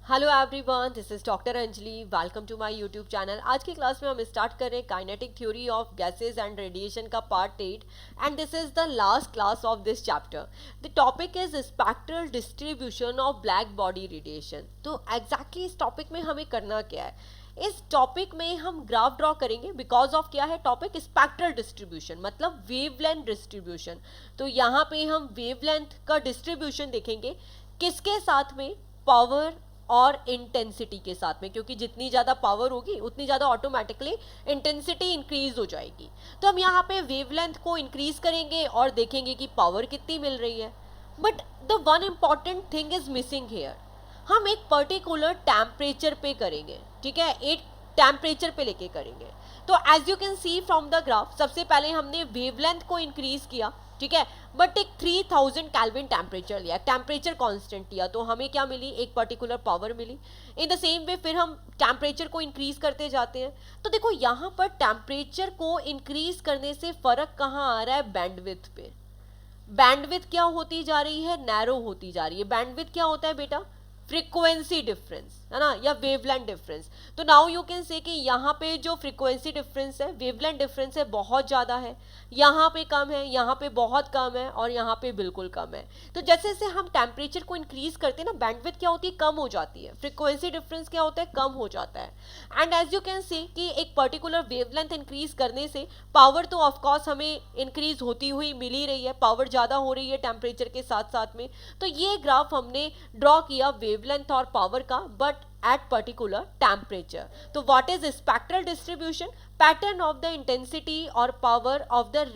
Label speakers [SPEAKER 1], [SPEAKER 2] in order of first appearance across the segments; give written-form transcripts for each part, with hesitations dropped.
[SPEAKER 1] Hello everyone, this is doctor Anjali. Welcome to my YouTube channel. आज की class में हम स्टार्ट कर रहे हैं kinetic theory of gases and radiation का part 8 and this is the last class of this chapter. The topic is spectral distribution of black body radiation. तो exactly इस टॉपिक में हमें करना क्या है, इस टॉपिक में हम ग्राफ ड्रॉ करेंगे बिकॉज ऑफ क्या है टॉपिक स्पेक्ट्रल डिस्ट्रीब्यूशन मतलब वेवलेंथ डिस्ट्रीब्यूशन। तो यहाँ पे हम वेवलेंथ का डिस्ट्रीब्यूशन देखेंगे किसके साथ में, पावर और इंटेंसिटी के साथ में, क्योंकि जितनी ज़्यादा पावर होगी उतनी ज़्यादा ऑटोमेटिकली इंटेंसिटी इंक्रीज हो जाएगी। तो हम यहाँ पे वेवलेंथ को इंक्रीज करेंगे और देखेंगे कि पावर कितनी मिल रही है। But the one important thing is missing hair, हम एक पर्टिकुलर टेम्परेचर पे करेंगे, ठीक है, एक टेम्परेचर पे लेके करेंगे। तो as you can see from the graph, सबसे पहले हमने वेवलेंथ को इंक्रीज किया, ठीक है, बट एक 3000 कैल्विन टेम्परेचर लिया, टेम्परेचर कांस्टेंट लिया, तो हमें क्या मिली, एक पर्टिकुलर पावर मिली। इन द सेम वे फिर हम टेम्परेचर को इंक्रीज करते जाते हैं। तो देखो यहाँ पर टेम्परेचर को इंक्रीज करने से फर्क कहाँ आ रहा है, बैंडविड्थ पे। बैंडविड्थ क्या होती जा रही है, नैरो होती जा रही है। बैंडविड्थ क्या होता है बेटा, फ्रीक्वेंसी डिफरेंस है ना, या वेवलेंथ डिफरेंस। तो नाउ यू कैन से कि यहाँ पे जो फ्रीक्वेंसी डिफरेंस है, वेवलेंथ डिफरेंस है, बहुत ज़्यादा है, यहाँ पे कम है, यहाँ पे बहुत कम है और यहाँ पे बिल्कुल कम है। तो जैसे जैसे हम टेम्परेचर को इंक्रीज करते हैं ना, बैंडविड्थ क्या होती है, कम हो जाती है, फ्रीक्वेंसी डिफरेंस क्या होता है, कम हो जाता है। And as you can see कि एक पर्टिकुलर वेवलेंथ इंक्रीज करने से पावर तो ऑफकोर्स हमें इंक्रीज होती हुई मिल ही रही है, पावर ज़्यादा हो रही है टेम्परेचर के साथ साथ में। तो ये ग्राफ हमने ड्रॉ किया वेवलेंथ और पावर का, but at particular temperature. So what is spectral distribution? Pattern of the intensity or power of the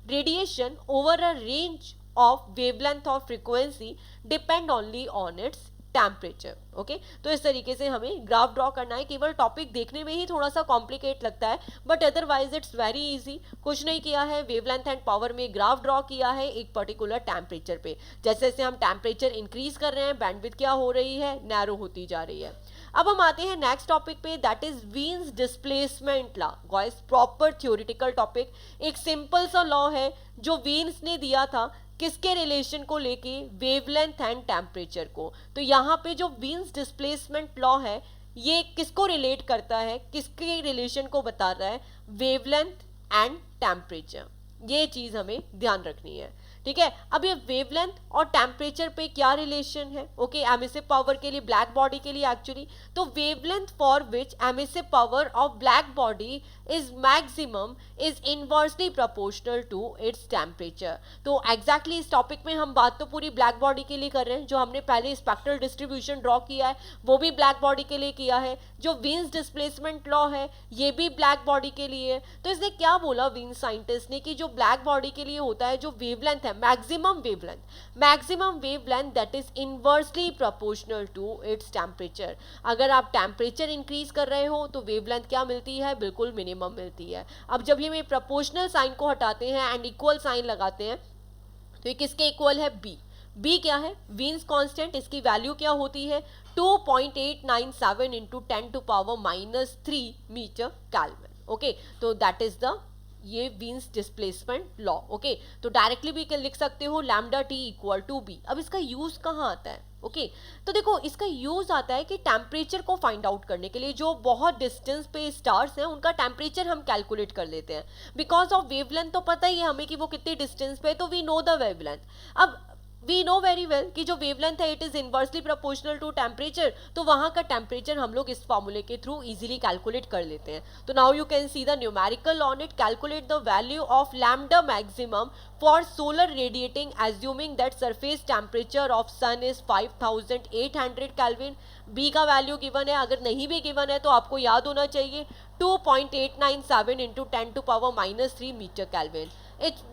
[SPEAKER 1] radiation over a range of wavelength or frequency depend only on its temperature. Okay, तो इस तरीके से हमें graph draw करना है। केवल topic देखने में ही थोड़ा सा कॉम्प्लिकेट लगता है, but otherwise it's very easy. कुछ नहीं किया है, वेवलेंथ एंड पावर में ग्राफ ड्रॉ किया है एक पर्टिकुलर टेम्परेचर पे। जैसे जैसे हम टेम्परेचर इंक्रीज कर रहे हैं, बैंडविड्थ क्या हो रही है, नैरो होती जा रही है। अब हम आते हैं नेक्स्ट टॉपिक पे, that is वीन्स displacement law. Guys proper theoretical topic, एक सिंपल सा लॉ है जो वीन्स ने दिया था, किसके रिलेशन को लेके, वेवलेंथ एंड टेम्परेचर को। तो यहाँ पे जो वीन्स डिस्प्लेसमेंट लॉ है ये किसको रिलेट करता है, किसके रिलेशन को बता रहा है, वेवलेंथ एंड टेम्परेचर। ये चीज हमें ध्यान रखनी है, ठीक है। अब ये वेवलेंथ और टेम्परेचर पे क्या रिलेशन है, ओके, एमिसिव पावर के लिए, ब्लैक बॉडी के लिए एक्चुअली। तो wavelength for which emissive power of black body is maximum is inversely proportional to its temperature. तो एग्जैक्टली इस टॉपिक में हम बात तो पूरी ब्लैक बॉडी के लिए कर रहे हैं। जो हमने पहले स्पेक्ट्रल डिस्ट्रीब्यूशन ड्रॉ किया है वो भी ब्लैक बॉडी के लिए किया है, जो वीन्स डिस्प्लेसमेंट लॉ है ये भी ब्लैक बॉडी के लिए है। तो इसने क्या बोला वीन्स साइंटिस्ट ने कि जो ब्लैक बॉडी के लिए होता है, जो वेवलेंथ है, maximum wavelength that is inversely proportional to its temperature. अगर आप टेम्परेचर इंक्रीज कर रहे हो तो वेवलेंथ क्या मिलती है, बिल्कुल मिनिमम मिलती है। अब जब ये प्रोपोर्शनल साइन को हटाते हैं एंड इक्वल साइन लगाते हैं तो ये किसके इक्वल है, बी क्या है, वीन्स कांस्टेंट, इसकी वैल्यू क्या होती है 2.897 इंटू 10⁻³ मीटर केल्विन। ओके, तो दैट इज द ये वीन्स डिस्प्लेसमेंट लॉ। ओके, तो डायरेक्टली भी लिख सकते हो lambda T equal to B. अब इसका यूज कहाँ आता है, ओके, तो देखो इसका यूज आता है कि टेम्परेचर को फाइंड आउट करने के लिए। जो बहुत डिस्टेंस पे स्टार्स हैं उनका टेम्परेचर हम कैलकुलेट कर लेते हैं बिकॉज ऑफ वेवलेंथ। तो पता ही है हमें कि वो कितनी डिस्टेंस पे है, तो वी नो द वेवलेंथ। अब वी नो वेरी वेल कि जो वेवलेंथ है it is inversely proportional to temperature, तो वहां का टेम्परेचर हम लोग इस फॉर्मूले के थ्रू इजीली कैलकुलेट कर लेते हैं। तो now you can see the numerical on it, calculate the value of lambda maximum for solar radiating assuming that surface temperature of sun is 5800 kelvin. B का वैल्यू गिवन है, अगर नहीं भी given है तो आपको याद होना चाहिए 2.897 into 10⁻³ metre kelvin.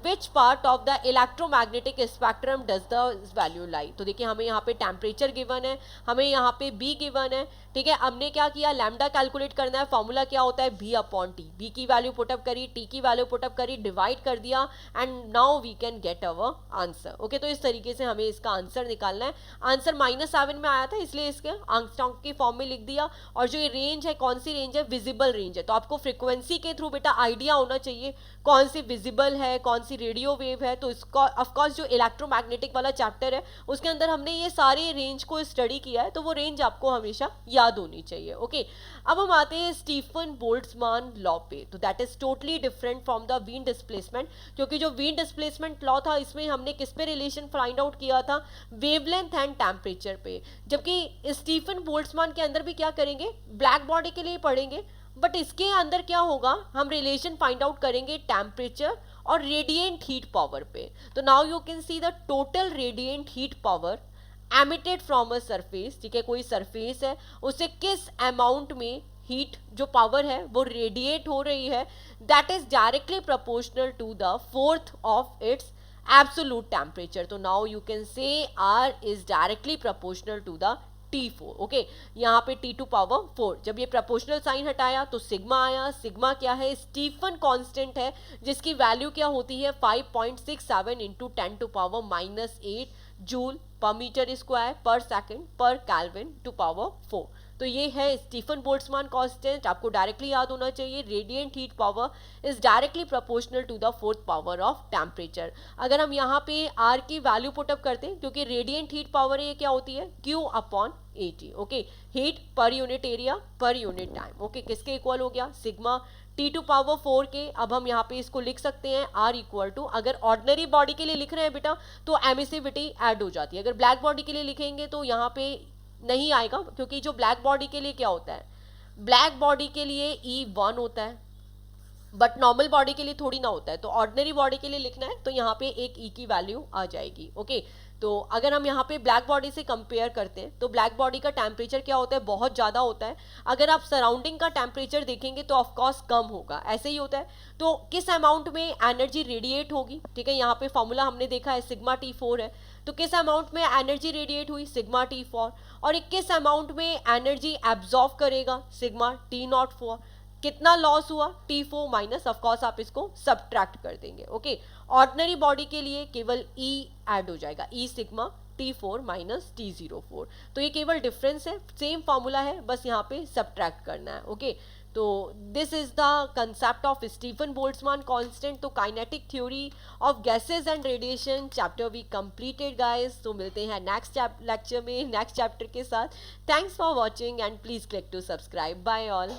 [SPEAKER 1] Which part of the electromagnetic spectrum does the value lie. तो देखिए हमें यहाँ पे टेम्परेचर गिवन है, हमें यहाँ पे बी गिवन है, ठीक है। हमने क्या किया, लैम्डा कैलकुलेट करना है, फॉर्मूला क्या होता है बी अपॉन टी। बी की वैल्यू पुटअप करी, टी की वैल्यू पुटअप करी, डिवाइड कर दिया and now we can get our answer. Okay, तो इस तरीके से हमें इसका आंसर निकालना है। आंसर -7 में आया था इसलिए इसके आंगस्ट्रॉम की फॉर्म में लिख दिया। और जो ये रेंज है, कौन सी रेंज है, विजिबल रेंज है। तो आपको फ्रिक्वेंसी के थ्रू बेटा आइडिया होना चाहिए कौन सी विजिबल है, है, कौन सी रेडियो वेव है, तो इसका ऑफकोर्स जो इलेक्ट्रोमैग्नेटिक वाला चैप्टर है उसके अंदर हमने ये सारे रेंज को स्टडी किया है, तो वो रेंज आपको हमेशा याद होनी चाहिए। ओके, अब हम आते हैं स्टीफन बोल्ट्जमान लॉ पे। तो that is totally different from the wind displacement, क्योंकि जो विंड डिस्प्लेसमेंट लॉ था इसमें हमने किस पे रिलेशन फाइंड आउट किया था, वेवलेंथ एंड टेम्परेचर पे, जबकि स्टीफन बोल्ट्जमान के अंदर भी क्या करेंगे, ब्लैक बॉडी के लिए पढ़ेंगे, बट इसके अंदर क्या होगा, हम रिलेशन फाइंड आउट करेंगे टेम्परेचर और रेडिएंट हीट पावर पे। तो now you can see the total radiant heat power emitted from a surface, ठीक है, कोई सरफेस है उससे किस अमाउंट में हीट जो पावर है वो रेडिएट हो रही है, that is directly proportional to the fourth of its absolute temperature. तो now you can say R is directly proportional to the T4। Okay, यहाँ पे T2 पावर 4, जब ये प्रोपोर्शनल साइन हटाया तो सिग्मा आया। सिग्मा क्या है, स्टीफन कांस्टेंट है जिसकी वैल्यू क्या होती है 5.67 into 10⁻⁻8 joule per metre square per second per kelvin to power 4। तो ये है स्टीफन बोल्ट्जमान कांस्टेंट, आपको डायरेक्टली याद होना चाहिए। Radiant heat power is directly proportional to the fourth power of temperature. अगर हम यहाँ पे R की वैल्यू पुटअप करते हैं, क्योंकि रेडिएंट हीट पावर ये क्या होती है Q/AT। Okay, heat per unit area per unit time. Okay, किसके इक्वल हो गया, सिग्मा T2 पावर 4 के। अब हम यहाँ पे इसको लिख सकते हैं R इक्वल टू, अगर ऑर्डिनरी बॉडी के लिए लिख रहे हैं बेटा तो एमिसिविटी ऐड हो जाती है, अगर ब्लैक बॉडी के लिए लिखेंगे तो यहाँ पे नहीं आएगा, क्योंकि जो ब्लैक बॉडी के लिए क्या होता है, ब्लैक बॉडी के लिए E1 होता है, बट नॉर्मल बॉडी के लिए थोड़ी ना होता है। तो ऑर्डिनरी बॉडी के लिए लिखना है तो यहाँ पे एक E की वैल्यू आ जाएगी। ओके, तो अगर हम यहाँ पे ब्लैक बॉडी से कंपेयर करते हैं तो ब्लैक बॉडी का टेम्परेचर क्या होता है, बहुत ज़्यादा होता है। अगर आप सराउंडिंग का टेम्परेचर देखेंगे तो ऑफकोर्स कम होगा, ऐसे ही होता है। तो किस अमाउंट में एनर्जी रेडिएट होगी, ठीक है, यहाँ पे फॉर्मूला हमने देखा है सिग्मा T4 है, तो किस अमाउंट में एनर्जी रेडिएट हुई सिग्मा T4, और एक किस अमाउंट में एनर्जी एब्जॉर्व करेगा सिग्मा T04। कितना लॉस हुआ T4 माइनस, ऑफकोर्स आप इसको सब्ट्रैक्ट कर देंगे। ओके, ऑर्डिनरी बॉडी के लिए केवल E ऐड हो जाएगा, E sigma T4 minus T04। तो ये केवल डिफरेंस है, सेम फॉर्मूला है, बस यहाँ पे सब्ट्रैक्ट करना है। ओके, तो this is the concept of Stefan Boltzmann constant. तो kinetic theory of gases and radiation chapter we completed guys. तो मिलते हैं नेक्स्ट लेक्चर में नेक्स्ट चैप्टर के साथ। Thanks for watching and please click to subscribe. Bye all.